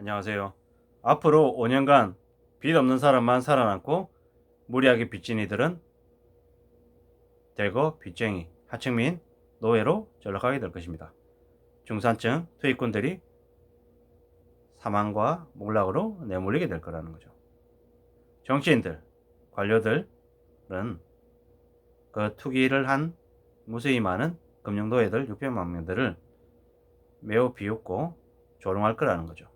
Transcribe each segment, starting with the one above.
안녕하세요. 앞으로 5년간 빚 없는 사람만 살아남고 무리하게 빚진 이들은 대거 빚쟁이, 하층민, 노예로 전락하게 될 것입니다. 중산층 투기꾼들이 사망과 몰락으로 내몰리게 될 거라는 거죠. 정치인들, 관료들은 그 투기를 한 무수히 많은 금융노예들 600만 명들을 매우 비웃고 조롱할 거라는 거죠.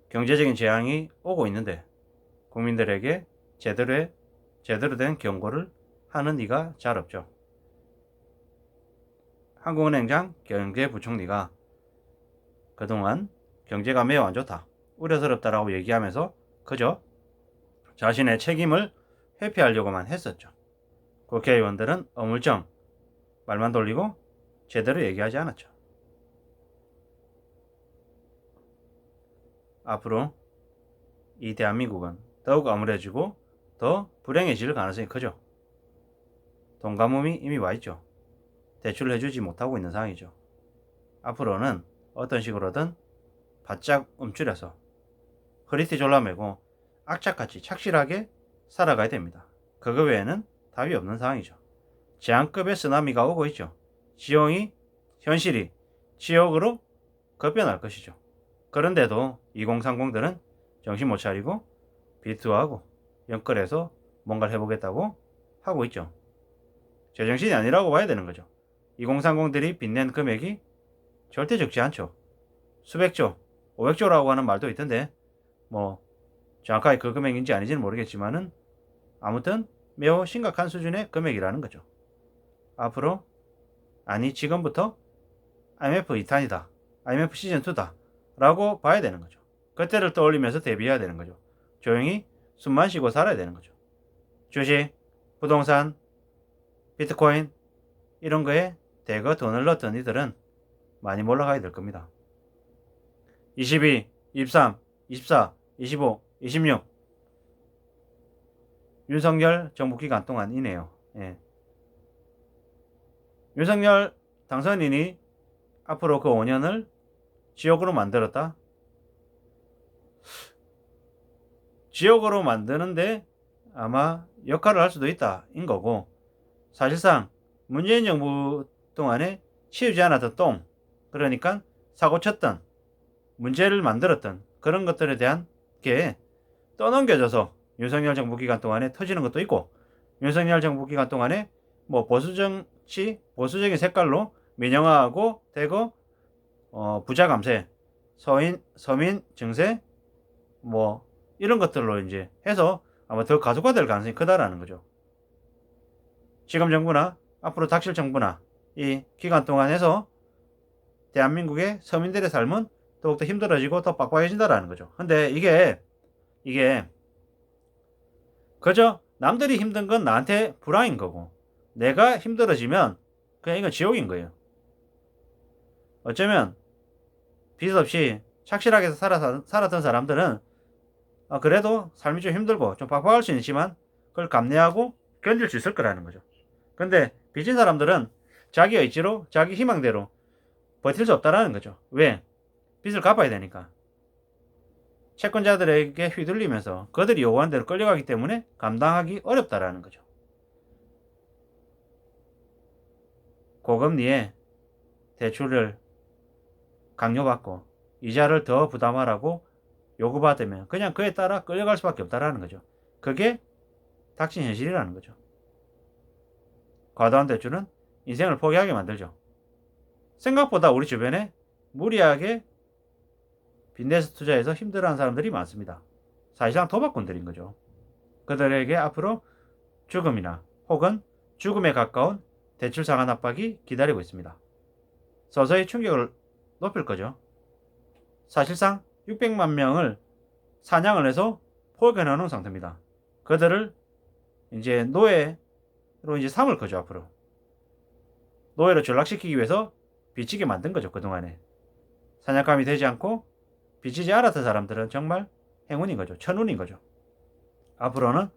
경제적인 재앙이 오고 있는데 국민들에게 제대로 된 경고를 하는 이가 잘 없죠. 한국은행장 경제부총리가 그동안 경제가 매우 안 좋다, 우려스럽다라고 얘기하면서 그저 자신의 책임을 회피하려고만 했었죠. 국회의원들은 어물쩡 말만 돌리고 제대로 얘기하지 않았죠. 앞으로 이 대한민국은 더욱 암울해지고 더 불행해질 가능성이 크죠. 돈 가뭄이 이미 와 있죠. 대출을 해주지 못하고 있는 상황이죠. 앞으로는 어떤 식으로든 바짝 움츠려서 허리띠 졸라매고 악착같이 착실하게 살아가야 됩니다. 그거 외에는 답이 없는 상황이죠. 재앙급의 쓰나미가 오고 있죠. 현실이 지옥으로 급변할 것이죠. 그런데도 2030들은 정신 못 차리고 비투하고 연끌해서 뭔가를 해보겠다고 하고 있죠. 제정신이 아니라고 봐야 되는 거죠. 2030들이 빚낸 금액이 절대 적지 않죠. 수백조, 500조라고 하는 말도 있던데 뭐 정확하게 그 금액인지 아닌지는 모르겠지만은 아무튼 매우 심각한 수준의 금액이라는 거죠. 앞으로 지금부터 IMF 2탄이다, IMF 시즌2다 라고 봐야 되는 거죠. 그때를 떠올리면서 대비해야 되는 거죠. 조용히 숨만 쉬고 살아야 되는 거죠. 주식, 부동산, 비트코인 이런 거에 대거 돈을 넣었던 이들은 많이 몰락하게 될 겁니다. 22, 23, 24, 25, 26 윤석열 정부 기간 동안이네요. 예. 윤석열 당선인이 앞으로 그 5년을 지옥으로 만들었다. 지옥으로 만드는데 아마 역할을 할 수도 있다 인 거고, 사실상 문재인 정부 동안에 치우지 않았던 똥, 그러니까 사고 쳤던 문제를 만들었던 그런 것들에 대한 게 떠넘겨져서 윤석열 정부 기간 동안에 터지는 것도 있고, 윤석열 정부 기간 동안에 뭐 보수적인 색깔로 민영화하고 대거 부자 감세, 서민 증세 뭐 이런 것들로 이제 해서 아마 더 가속화될 가능성이 크다라는 거죠. 지금 정부나 앞으로 닥칠 정부나 이 기간 동안 해서 대한민국의 서민들의 삶은 더욱더 힘들어지고 더 빡빡해진다라는 거죠. 근데 이게 그저 남들이 힘든 건 나한테 불황인 거고, 내가 힘들어지면 그냥 이건 지옥인 거예요. 어쩌면 빚 없이 착실하게 살았던 사람들은 그래도 삶이 좀 힘들고 좀 빡빡할 수 있지만 그걸 감내하고 견딜 수 있을 거라는 거죠. 근데 빚진 사람들은 자기 의지로 자기 희망대로 버틸 수 없다라는 거죠. 왜? 빚을 갚아야 되니까. 채권자들에게 휘둘리면서 그들이 요구한 대로 끌려가기 때문에 감당하기 어렵다라는 거죠. 고금리에 대출을 강요받고 이자를 더 부담하라고 요구받으면 그냥 그에 따라 끌려갈 수밖에 없다라는 거죠. 그게 닥친 현실이라는 거죠. 과도한 대출은 인생을 포기하게 만들죠. 생각보다 우리 주변에 무리하게 빚내서 투자해서 힘들어하는 사람들이 많습니다. 사실상 도박꾼들인 거죠. 그들에게 앞으로 죽음이나 혹은 죽음에 가까운 대출 상환 압박이 기다리고 있습니다. 서서히 충격을 높일 거죠. 사실상 600만 명을 사냥을 해서 포획해 놓은 상태입니다. 그들을 이제 노예로 이제 삼을 거죠. 앞으로 노예로 전락시키기 위해서 빚지게 만든 거죠. 그동안에 사냥감이 되지 않고 빚지지 않았던 사람들은 정말 행운인 거죠. 천운인 거죠. 앞으로는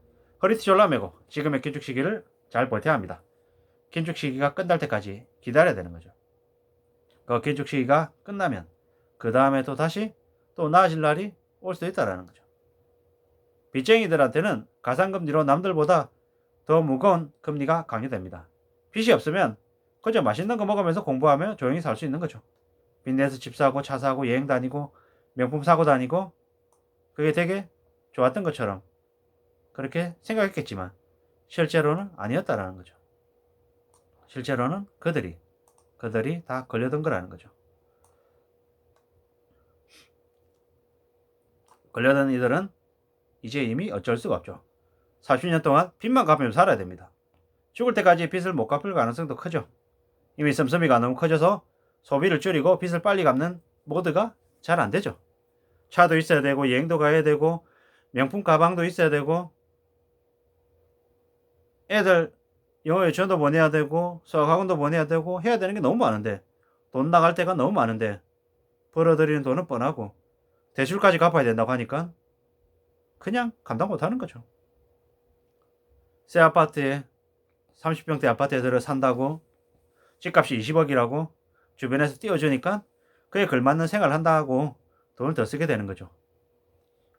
허리띠 졸라매고 지금의 긴축 시기를 잘 버텨야 합니다. 긴축 시기가 끝날 때까지 기다려야 되는 거죠. 그 긴축 시기가 끝나면 그 다음에 또 다시 또 나아질 날이 올 수도 있다라는 거죠. 빚쟁이들한테는 가상금리로 남들보다 더 무거운 금리가 강요됩니다. 빚이 없으면 그저 맛있는 거 먹으면서 공부하며 조용히 살 수 있는 거죠. 빚 내서 집 사고 차 사고 여행 다니고 명품 사고 다니고 그게 되게 좋았던 것처럼 그렇게 생각했겠지만 실제로는 아니었다라는 거죠. 실제로는 그들이 다 걸려든 거라는 거죠. 걸려든 이들은 이제 이미 어쩔 수가 없죠. 40년 동안 빚만 갚으며 살아야 됩니다. 죽을 때까지 빚을 못 갚을 가능성도 크죠. 이미 씀씀이가 너무 커져서 소비를 줄이고 빚을 빨리 갚는 모드가 잘 안 되죠. 차도 있어야 되고 여행도 가야 되고 명품 가방도 있어야 되고 애들 영어 유치원도 보내야 되고 수학학원도 보내야 되고 해야 되는 게 너무 많은데 돈 나갈 때가 너무 많은데 벌어들이는 돈은 뻔하고 대출까지 갚아야 된다고 하니까 그냥 감당 못하는 거죠. 새 아파트에 30평대 아파트에 들어 산다고 집값이 20억이라고 주변에서 띄워주니까 그에 걸맞는 생활을 한다고 돈을 더 쓰게 되는 거죠.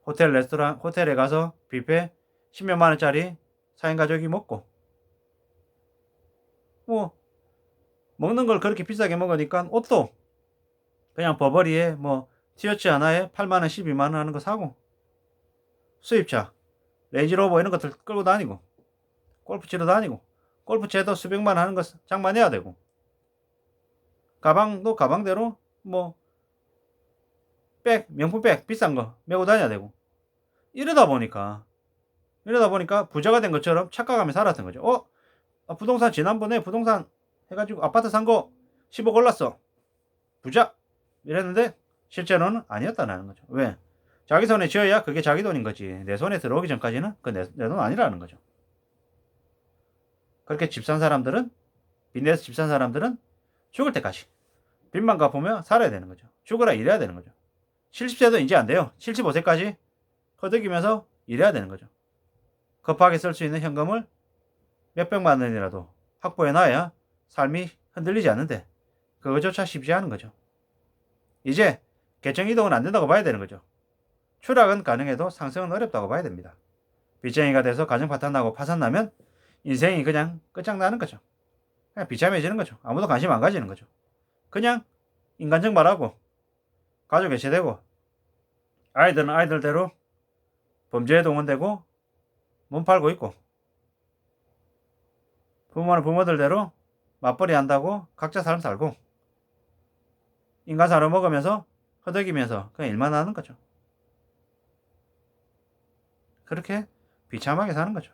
호텔 레스토랑 호텔에 가서 뷔페 10몇만 원짜리 4인 가족이 먹고 뭐 먹는 걸 그렇게 비싸게 먹으니까 옷도 그냥 버버리에 뭐 티셔츠 하나에 8만 원 12만 원 하는 거 사고 수입차 레인지로버 이런 것들 끌고 다니고 골프 치러 다니고 골프채도 수백만 원 하는 거 장만해야 되고 가방도 가방대로 뭐 명품백 비싼 거 메고 다녀야 되고 이러다 보니까 부자가 된 것처럼 착각하며 살았던 거죠. 부동산 지난번에 부동산 해가지고 아파트 산 거 10억 올랐어. 부자 이랬는데 실제로는 아니었다는 거죠. 왜? 자기 손에 쥐어야 그게 자기 돈인 거지. 내 손에 들어오기 전까지는 그 내 돈 아니라는 거죠. 그렇게 집 산 사람들은 빚 내서 집 산 사람들은 죽을 때까지 빚만 갚으며 살아야 되는 거죠. 죽으라 일해야 되는 거죠. 70세도 이제 안 돼요. 75세까지 허덕이면서 일해야 되는 거죠. 급하게 쓸 수 있는 현금을 몇백만 원이라도 확보해 놔야 삶이 흔들리지 않는데 그거조차 쉽지 않은 거죠. 이제 계층 이동은 안 된다고 봐야 되는 거죠. 추락은 가능해도 상승은 어렵다고 봐야 됩니다. 빚쟁이가 돼서 가정 파탄나고 파산나면 인생이 그냥 끝장나는 거죠. 그냥 비참해지는 거죠. 아무도 관심 안 가지는 거죠. 그냥 인간 증발하고 가족 해체되고 아이들은 아이들대로 범죄에 동원되고 몸 팔고 있고 부모는 부모들대로 맞벌이 한다고 각자 삶 살고 인간 사료 먹으면서 허덕이면서 그냥 일만 하는 거죠. 그렇게 비참하게 사는 거죠.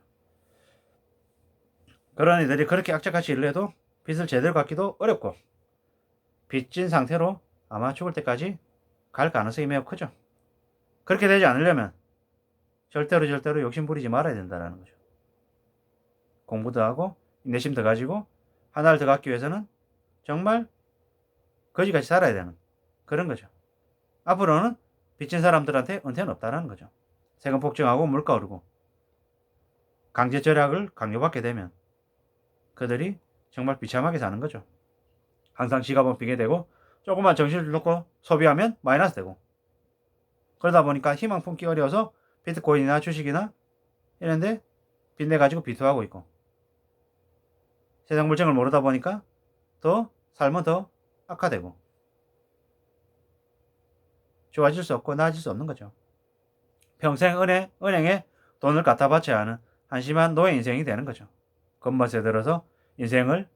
그런 이들이 그렇게 악착같이 일을 해도 빚을 제대로 갚기도 어렵고 빚진 상태로 아마 죽을 때까지 갈 가능성이 매우 크죠. 그렇게 되지 않으려면 절대로 욕심 부리지 말아야 된다는 거죠. 공부도 하고 인내심 더 가지고 하나를 더 갖기 위해서는 정말 거지같이 살아야 되는 그런 거죠. 앞으로는 빚진 사람들한테 은퇴는 없다는 거죠. 세금 폭증하고 물가 오르고 강제 절약을 강요받게 되면 그들이 정말 비참하게 사는 거죠. 항상 지갑은 빙게 되고 조금만 정신을 놓고 소비하면 마이너스 되고 그러다 보니까 희망 품기 어려워서 비트코인이나 주식이나 이런데 빚내 가지고 비투하고 있고 세상 물정을 모르다 보니까 더 삶은 더 악화되고 좋아질 수 없고 나아질 수 없는 거죠. 평생 은행에 돈을 갖다 바쳐야 하는 한심한 노예 인생이 되는 거죠. 겉멋에 들어서 인생을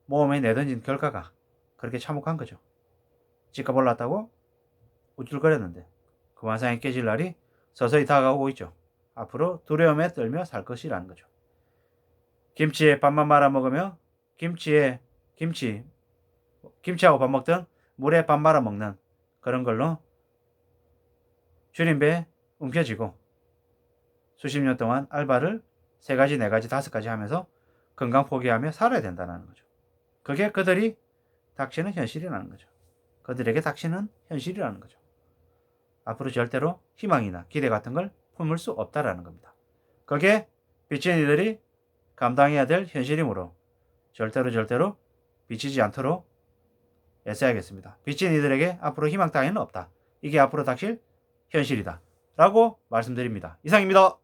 모험에 내던진 결과가 그렇게 참혹한 거죠. 집값 올랐다고 우쭐거렸는데 그 환상이 깨질 날이 서서히 다가오고 있죠. 앞으로 두려움에 떨며 살 것이라는 거죠. 김치에 밥만 말아 먹으며 김치하고 밥 먹던 물에 밥 말아 먹는 그런 걸로 주님 배에 움켜쥐고 수십 년 동안 알바를 3가지, 4가지, 5가지 하면서 건강 포기하며 살아야 된다는 거죠. 그게 그들이 닥치는 현실이라는 거죠. 그들에게 닥치는 현실이라는 거죠. 앞으로 절대로 희망이나 기대 같은 걸 품을 수 없다라는 겁니다. 그게 빚진 이들이 감당해야 될 현실이므로 절대로 비치지 않도록 애써야겠습니다. 빚진 이들에게 앞으로 희망 따위는 없다. 이게 앞으로 닥칠 현실이다. 라고 말씀드립니다. 이상입니다.